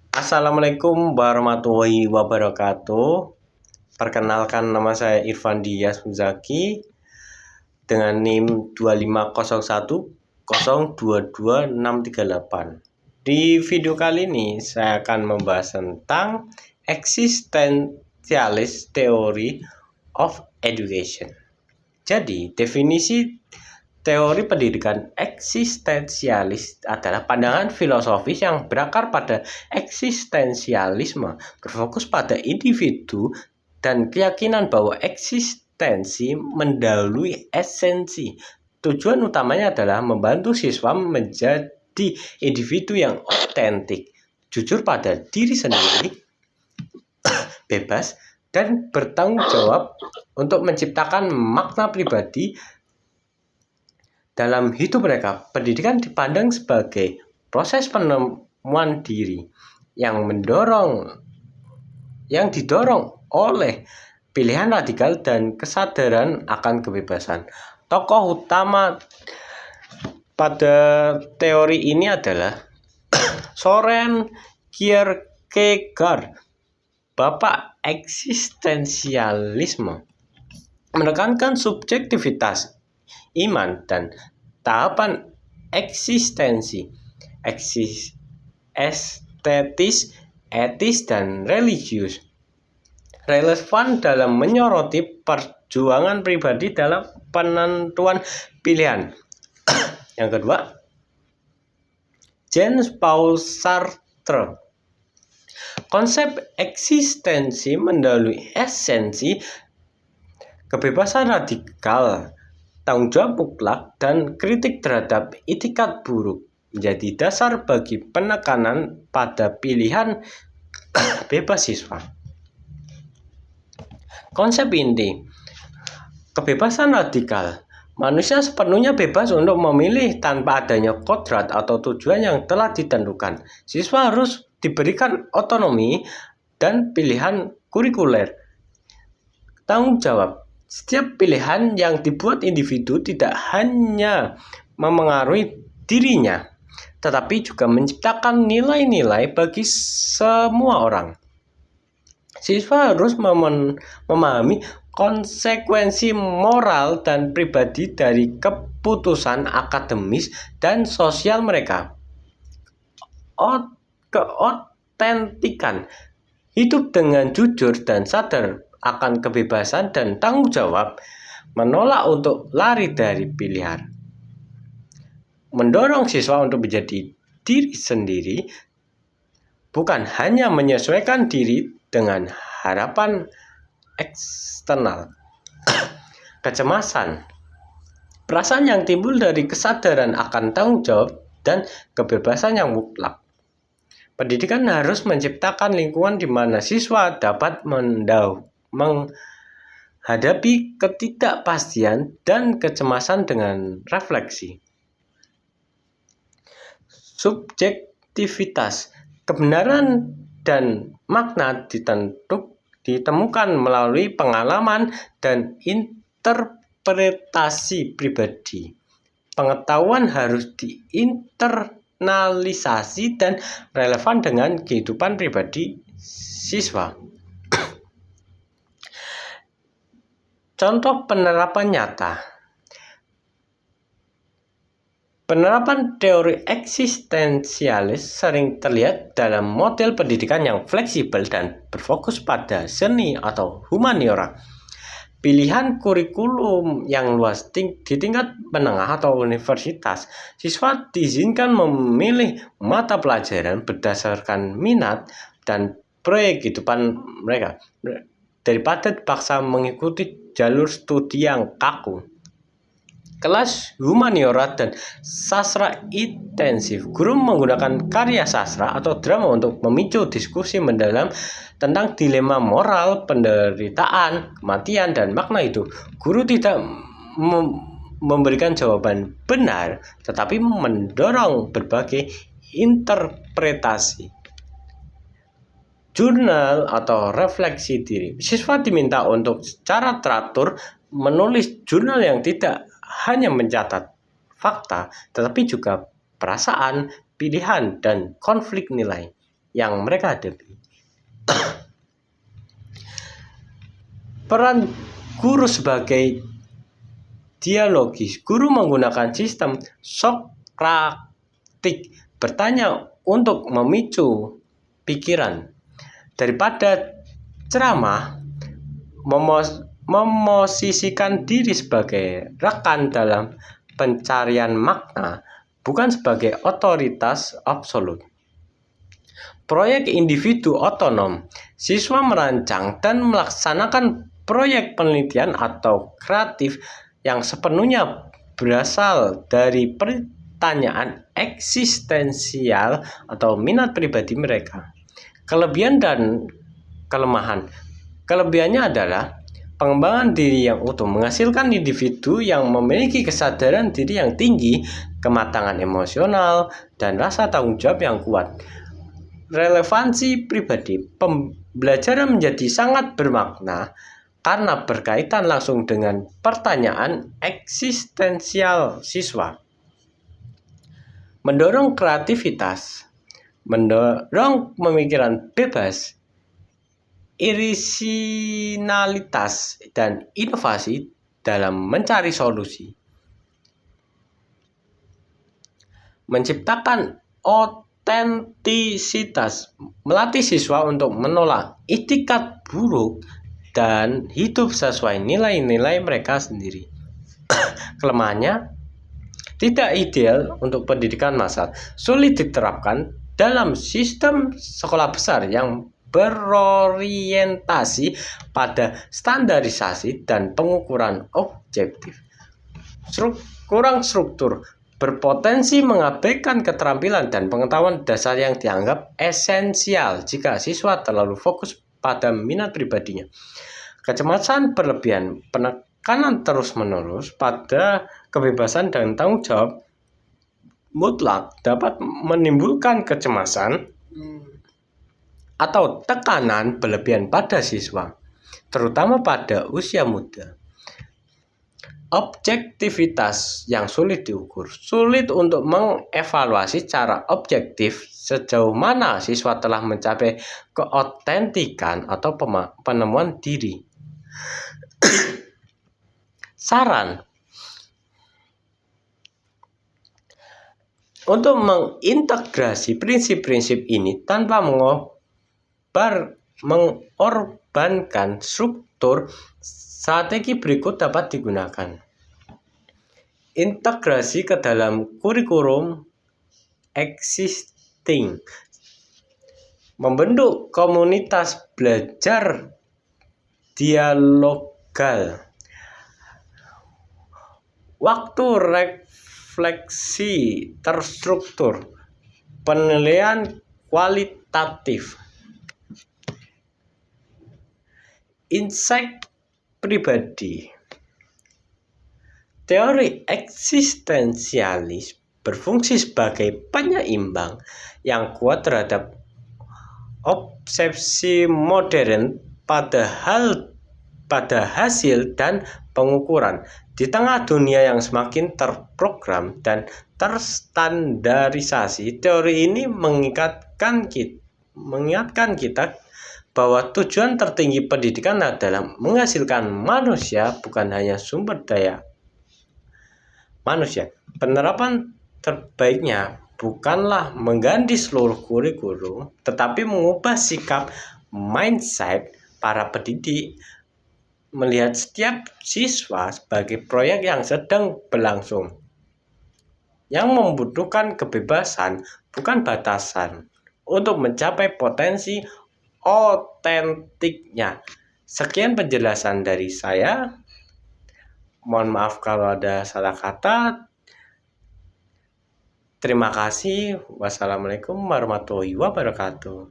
Assalamualaikum warahmatullahi wabarakatuh. Perkenalkan, nama saya Irfan Dias Muzaki dengan NIM 25010222638. Di video kali ini saya akan membahas tentang existentialist theory of education. Jadi, definisi teori pendidikan eksistensialis adalah pandangan filosofis yang berakar pada eksistensialisme, berfokus pada individu dan keyakinan bahwa eksistensi mendahului esensi. Tujuan utamanya adalah membantu siswa menjadi individu yang otentik, jujur pada diri sendiri, bebas, dan bertanggung jawab untuk menciptakan makna pribadi dalam hidup mereka. Pendidikan dipandang sebagai proses penemuan diri yang didorong oleh pilihan radikal dan kesadaran akan kebebasan. Tokoh utama pada teori ini adalah Soren Kierkegaard, bapak eksistensialisme, menekankan subjektivitas iman dan tahapan eksistensi, estetis, etis, dan religius, relevan dalam menyoroti perjuangan pribadi dalam penentuan pilihan. Yang kedua, Jean-Paul Sartre, konsep eksistensi mendahului esensi, kebebasan radikal, tanggung jawab mutlak, dan kritik terhadap itikat buruk menjadi dasar bagi penekanan pada pilihan bebas siswa. Konsep inti kebebasan radikal: manusia sepenuhnya bebas untuk memilih tanpa adanya kodrat atau tujuan yang telah ditentukan. Siswa harus diberikan otonomi dan pilihan kurikuler. Tanggung jawab: setiap pilihan yang dibuat individu tidak hanya memengaruhi dirinya, tetapi juga menciptakan nilai-nilai bagi semua orang. Siswa harus memahami konsekuensi moral dan pribadi dari keputusan akademis dan sosial mereka. Keotentikan: hidup dengan jujur dan sadar akan kebebasan dan tanggung jawab, menolak untuk lari dari pilihan. Mendorong siswa untuk menjadi diri sendiri, bukan hanya menyesuaikan diri dengan harapan eksternal. Kecemasan: perasaan yang timbul dari kesadaran akan tanggung jawab dan kebebasan yang mutlak. Pendidikan harus menciptakan lingkungan di mana siswa dapat menghadapi ketidakpastian dan kecemasan dengan refleksi. Subjektivitas: kebenaran dan makna ditemukan melalui pengalaman dan interpretasi pribadi. Pengetahuan harus diinternalisasi dan relevan dengan kehidupan pribadi siswa. Contoh penerapan nyata. Penerapan teori eksistensialis sering terlihat dalam model pendidikan yang fleksibel dan berfokus pada seni atau humaniora. Pilihan kurikulum yang luas di tingkat menengah atau universitas. Siswa diizinkan memilih mata pelajaran berdasarkan minat dan proyek kehidupan mereka, daripada dipaksa mengikuti jalur studi yang kaku. Kelas humaniora dan sastra intensif. Guru menggunakan karya sastra atau drama untuk memicu diskusi mendalam tentang dilema moral, penderitaan, kematian, dan makna hidup. Guru tidak memberikan jawaban benar, tetapi mendorong berbagai interpretasi. Jurnal atau refleksi diri. Siswa diminta untuk secara teratur menulis jurnal yang tidak hanya mencatat fakta, tetapi juga perasaan, pilihan, dan konflik nilai. yang mereka hadapi. Peran guru sebagai dialogis. Guru menggunakan sistem Sokratik, bertanya untuk memicu pikiran. Daripada ceramah, memosisikan diri sebagai rekan dalam pencarian makna, bukan sebagai otoritas absolut. Proyek individu otonom. Siswa merancang dan melaksanakan proyek penelitian atau kreatif yang sepenuhnya berasal dari pertanyaan eksistensial atau minat pribadi mereka. Kelebihan dan kelemahan. Kelebihannya adalah pengembangan diri yang utuh, menghasilkan individu yang memiliki kesadaran diri yang tinggi, kematangan emosional, dan rasa tanggung jawab yang kuat. Relevansi pribadi. Pembelajaran menjadi sangat bermakna karena berkaitan langsung dengan pertanyaan eksistensial siswa. Mendorong kreativitas, mendorong pemikiran bebas, orisinalitas, dan inovasi dalam mencari solusi. Menciptakan otentisitas, melatih siswa untuk menolak itikat buruk dan hidup sesuai nilai-nilai mereka sendiri. Kelemahannya, tidak ideal untuk pendidikan massal, sulit diterapkan dalam sistem sekolah besar yang berorientasi pada standarisasi dan pengukuran objektif. Kurang struktur, berpotensi mengabaikan keterampilan dan pengetahuan dasar yang dianggap esensial jika siswa terlalu fokus pada minat pribadinya. Kecemasan berlebihan, penekanan terus-menerus pada kebebasan dan tanggung jawab mutlak dapat menimbulkan kecemasan atau tekanan berlebihan pada siswa, terutama pada usia muda. Objektivitas yang sulit diukur, sulit untuk mengevaluasi secara objektif sejauh mana siswa telah mencapai keotentikan atau penemuan diri. Saran untuk mengintegrasi prinsip-prinsip ini tanpa mengorbankan struktur, strategi berikut dapat digunakan. Integrasi ke dalam kurikulum existing. Membentuk komunitas belajar dialogal. Waktu refleksi terstruktur. Penilaian kualitatif. Insight pribadi. Teori eksistensialis berfungsi sebagai penyeimbang yang kuat terhadap obsesi modern pada hasil dan pengukuran. Di tengah dunia yang semakin terprogram dan terstandarisasi, teori ini mengingatkan kita bahwa tujuan tertinggi pendidikan adalah menghasilkan manusia, bukan hanya sumber daya manusia. Penerapan terbaiknya bukanlah mengganti seluruh kurikulum, tetapi mengubah sikap mindset para pendidik, melihat setiap siswa sebagai proyek yang sedang berlangsung, yang membutuhkan kebebasan, bukan batasan, untuk mencapai potensi otentiknya. Sekian penjelasan dari saya. Mohon maaf kalau ada salah kata. Terima kasih. Wassalamualaikum warahmatullahi wabarakatuh.